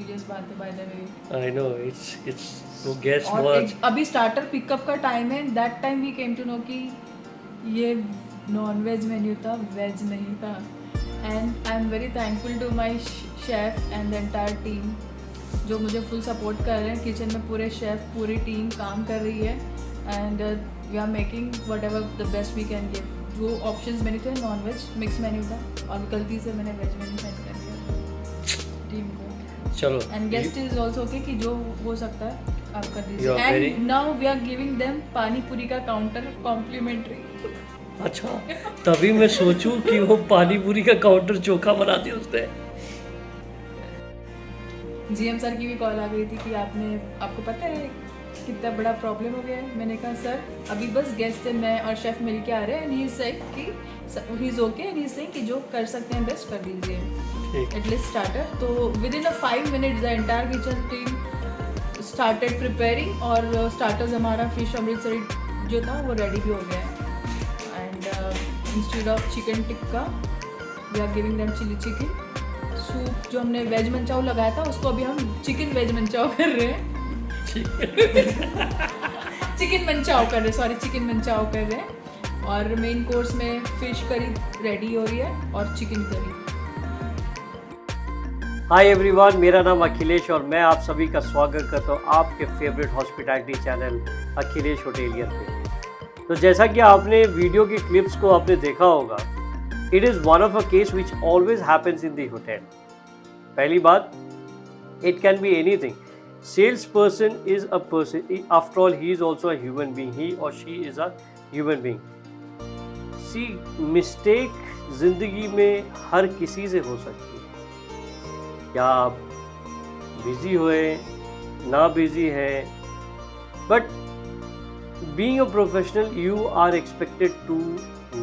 Serious बात है by the way. I know it's वो गेस्ट और बहुत अभी स्टार्टर पिकअप का टाइम है, that time we came to know कि ये नॉन वेज मेन्यू था, वेज नहीं था। And I am very thankful to my chef and the entire team जो मुझे फुल सपोर्ट कर रहे हैं। किचन में पूरे शेफ पूरी टीम काम कर रही है and we are making whatever the best we can give. जो ऑप्शंस मेन्यू थे नॉन वेज मिक्स मेन्यू था और गलती से मैंने वेज मेन्यू सेंड कर दिया टीम को। चलो and guest is also okay कि जो हो सकता है आप कर You दीजिए। are very- and now we are giving them pani puri का काउंटर कॉम्प्लीमेंट्री। अच्छा तभी मैं सोचूं कि वो पानी पूरी का काउंटर चोखा बना दिया उसने। जीएम सर की भी कॉल आ गई थी कि आपको पता है कितना बड़ा प्रॉब्लम हो गया है। मैंने कहा सर अभी बस गेस्ट से मैं और शेफ मिल के आ रहे हैं एंड ही इज सेइंग कि he is okay and he is saying कि जो कर सकते हैं बेस्ट कर दीजिए एटलीस्ट स्टार्टर। तो within 5 minutes the entire kitchen team started preparing और स्टार्टर्स हमारा फिश अमृतसरी जो था वो रेडी भी हो गया है। And instead of chicken tikka we are giving them chilli chicken soup. जो हमने वेज मंचाओ लगाया था उसको अभी हम चिकन वेज मंचाओ कर रहे हैं। चिकन मंचाओ कर रहे हैं, सॉरी चिकन मंचाओ कर रहे हैं। और मेन कोर्स में फिश करी रेडी हो रही है और चिकन करी। हाय एवरीवन, मेरा नाम अखिलेश और मैं आप सभी का स्वागत करता हूँ आपके favourite hospitality channel Akhilesh hotelier पे। तो जैसा कि आपने वीडियो की क्लिप्स को आपने देखा होगा, it is one of a case which always happens in the hotel. पहली बात, it can be anything. Sales person is a person, after all he is also a human being, he और she is a human being. See mistake जिंदगी में हर किसी से हो सकती है, या आप बिजी हुए ना बिजी हैं, but being a professional you are expected to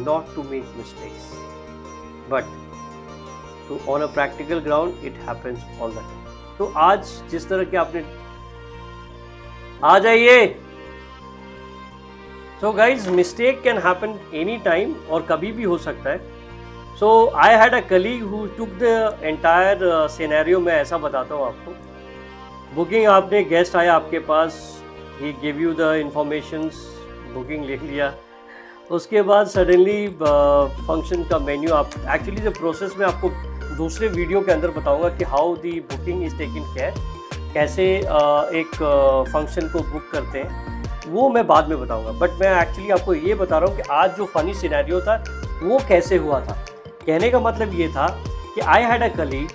not to make mistakes, but to on a practical ground it happens all the time. तो आज जिस तरह के आपने आ जाइए। So guys, mistake can happen any time और कभी भी हो सकता है। So I had a colleague who took the entire scenario। मैं ऐसा बताता हूँ आपको। बुकिंग आपने गेस्ट आया आपके पास, he gave you the informations, booking लिख लिया। उसके बाद सडनली फंक्शन का मेन्यू आप एक्चुअली जो प्रोसेस में आपको दूसरे वीडियो के अंदर बताऊंगा कि how the booking is taken care, कैसे एक फंक्शन को बुक करते हैं, वो मैं बाद में बताऊंगा। बट मैं एक्चुअली आपको ये बता रहा हूँ कि आज जो फ़नी सिनेरियो था वो कैसे हुआ था। कहने का मतलब ये था कि I had a colleague,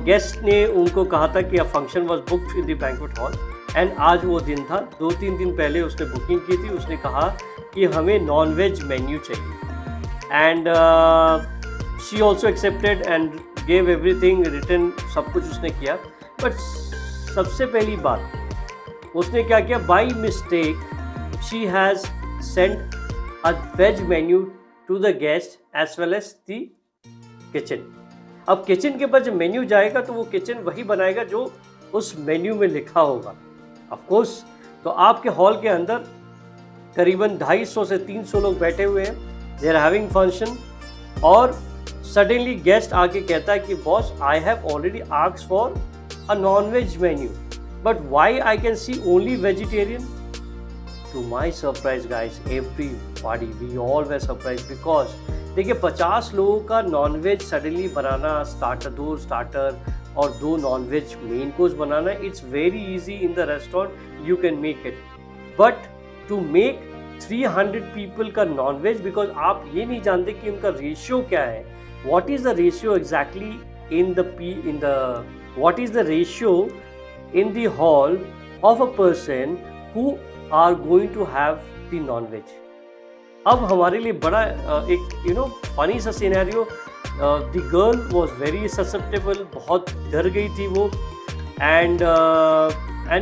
guest ने उनको कहा था कि a function was booked in the banquet hall and आज वो दिन था। 2-3 दिन पहले उसने बुकिंग की थी। उसने कहा कि हमें नॉन वेज मेन्यू चाहिए and she also accepted and gave everything return, सब कुछ उसने किया। बट सबसे पहली बात उसने क्या किया, by mistake she has sent a veg menu to the guest as well as the kitchen. अब किचन के पास जब मेन्यू जाएगा तो वो किचन वही बनाएगा जो उस मेन्यू में लिखा होगा ऑफ कोर्स। तो आपके हॉल के अंदर करीबन 250 से 300 लोग बैठे हुए हैं, दे आर हैविंग फंक्शन, और सडनली गेस्ट आके कहता है कि boss I have already asked for a non veg menu but why I can see only vegetarian. To my surprise guys, everybody we all were surprise, because देखिए 50 लोगों का non veg suddenly बनाना, starter 2 starter और 2 non veg main course बनाना, it's very easy in the restaurant, you can make it. But to make 300 people का non veg, because आप ये नहीं जानते कि उनका रेशियो क्या है, what is the ratio exactly what is the ratio in the hall of a person who are going to have the non-veg। अब हमारे लिए बड़ा एक फनी सा scenario, the girl was very susceptible, बहुत डर गई थी वो, and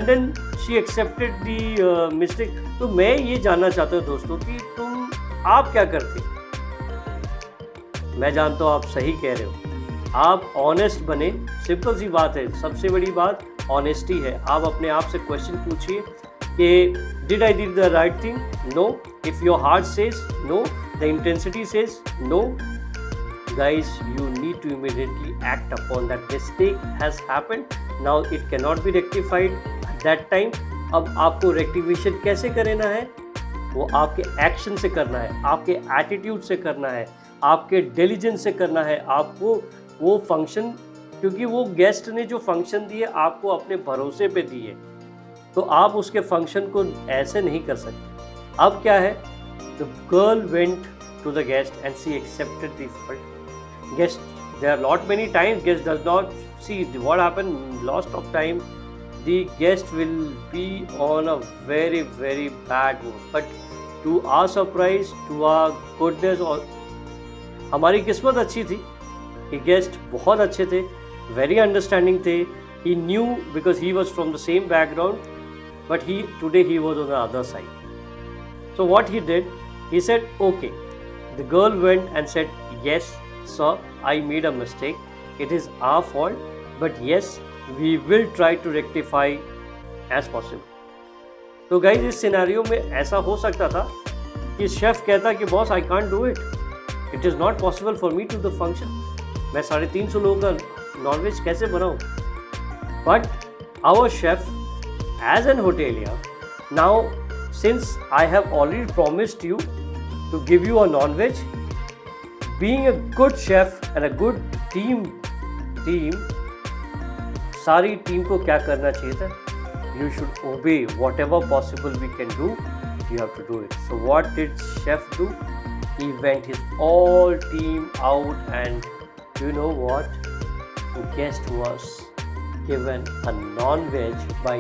then she accepted the mistake. तो मैं ये जानना चाहता हूँ दोस्तों कि आप क्या करते। मैं जानता हूँ आप सही कह रहे हो, आप ऑनेस्ट बने, सिंपल सी बात है, सबसे बड़ी बात ऑनेस्टी है। आप अपने आप से क्वेश्चन पूछिए कि did I did the right thing, no, if your heart says no, the intensity says no, guys, you need to immediately act upon that. Mistake has happened, now it cannot be rectified at that time. अब आपको rectification कैसे करना है? वो आपके action से करना है, आपके एटीट्यूड से करना है, आपके डिलीजेंस से करना है। आपको वो फंक्शन, क्योंकि वो गेस्ट ने जो फंक्शन दिए आपको अपने भरोसे पे दिए, तो आप उसके फंक्शन को ऐसे नहीं कर सकते। अब क्या है, the girl went to the guest and she accepted the fault. Guest, there are lot many times guest does not see what happen, lost of time the guest will be on a very very bad mood, but to our surprise, to our goodness, और हमारी किस्मत अच्छी थी कि guest बहुत अच्छे थे, very understanding थे। he knew because he was from the same background, but today he was on the other side. So what he did, he said okay. The girl went and said, yes sir, I made a mistake, it is our fault, but yes, we will try to rectify as possible. तो guys इस scenario में ऐसा हो सकता था कि chef कहता कि boss I can't do it, it is not possible for me to the function, मैं 350 लोगों का नॉनवेज कैसे बनाऊँ। But our chef as an hotelier, now since I have already promised you to give you a non veg, being a good chef and a good team, सारी team को क्या करना चाहिए था, you should obey whatever possible we can do, you have to do it. So what did chef do? He went his all team out, and you know what, the guest was given a non-veg by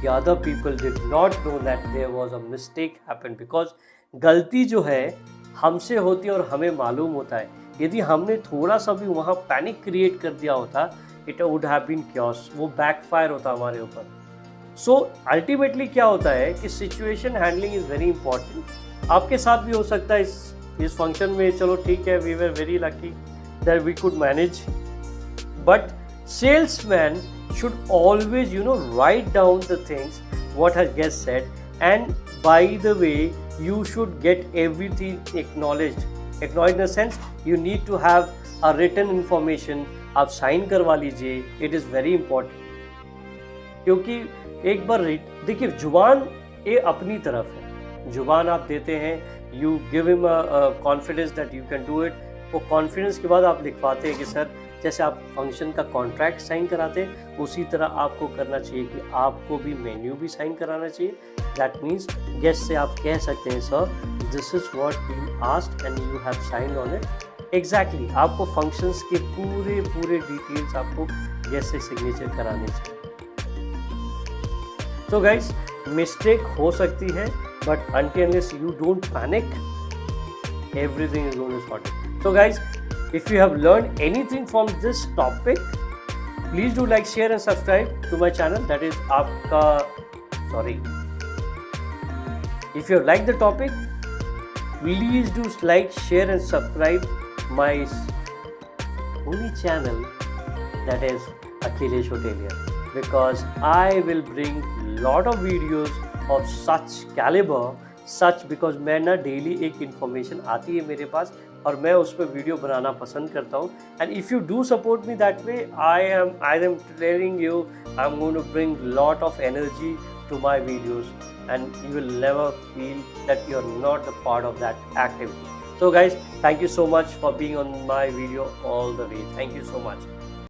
the other people did not know that there was a mistake happened, because गलती जो है हमसे होती है और हमें मालूम होता है। यदि हमने थोड़ा सा भी वहाँ पैनिक क्रिएट कर दिया होता, it would have been chaos, वो बैकफायर होता हमारे ऊपर। सो अल्टीमेटली क्या होता है कि situation handling is very important. आपके साथ भी हो सकता है इस फंक्शन में, चलो ठीक है, we were very lucky that we could manage, but salesman should always write down the things what has guest said, and by the way you should get everything acknowledged in the sense you need to have a written information, आप sign करवा लीजिए, it is very important. क्योंकि एक बार देखिए, जुबान ये अपनी तरफ है, जुबान आप देते हैं, you give him confidence that you can do it, वो कॉन्फिडेंस के बाद आप लिखवाते हैं कि सर, जैसे आप फंक्शन का कॉन्ट्रैक्ट साइन कराते हैं उसी तरह आपको करना चाहिए कि आपको भी मेन्यू भी साइन कराना चाहिए। दैट मीन्स गेस्ट से आप कह सकते हैं sir this is what you asked and you have signed on it. Exactly आपको फंक्शंस के पूरे डिटेल्स आपको गेस्ट से सिग्नेचर कराने चाहिए। तो गाइज, मिस्टेक हो सकती है, but until unless you don't panic, everything is going to sort it. So guys, if you have learned anything from this topic, please do like, share and subscribe to my channel, that is if you have liked the topic, please do like, share and subscribe my only channel, that is Akhilesh Hotelier, because I will bring lot of videos of such caliber, because मैं ना daily एक information आती है मेरे पास और मैं उस पर वीडियो बनाना पसंद करता हूँ। And if you do support me that way, I am telling you, I am going to bring lot of energy to my videos, and you will never feel that you are not a part of that activity. So guys, thank you so much for being on my video all the way. Thank you so much.